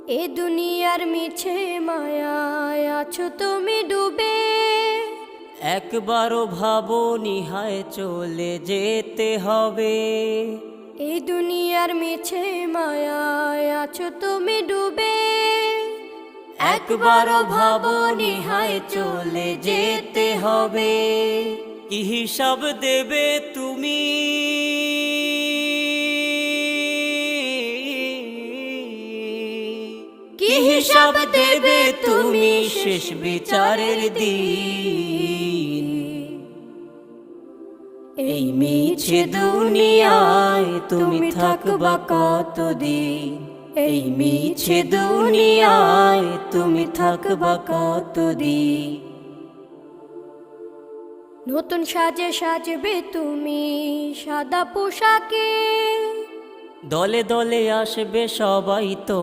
এ দুনিয়ার মিছে মায়ায় আছো তুমি ডুবে। একবারও ভাবো নিহায় চলে যেতে হবে। এই দুনিয়ার মিছে মায়ায় আছো তুমি ডুবে। একবারও ভাবো নিহায় চলে যেতে হবে। কি হিসাব দেবে তুমি? কি হিসাব দেবে তুমি শেষ বিচারের দিন? এই মিছে দুনিয়ায় তুমি থাকবা কতদিন? এই মিছে দুনিয়ায় তুমি থাকবা কতদিন? নতুন সাজে সাজবে তুমি সাদা পোশাকে। দলে দলে আসবে সবাই তো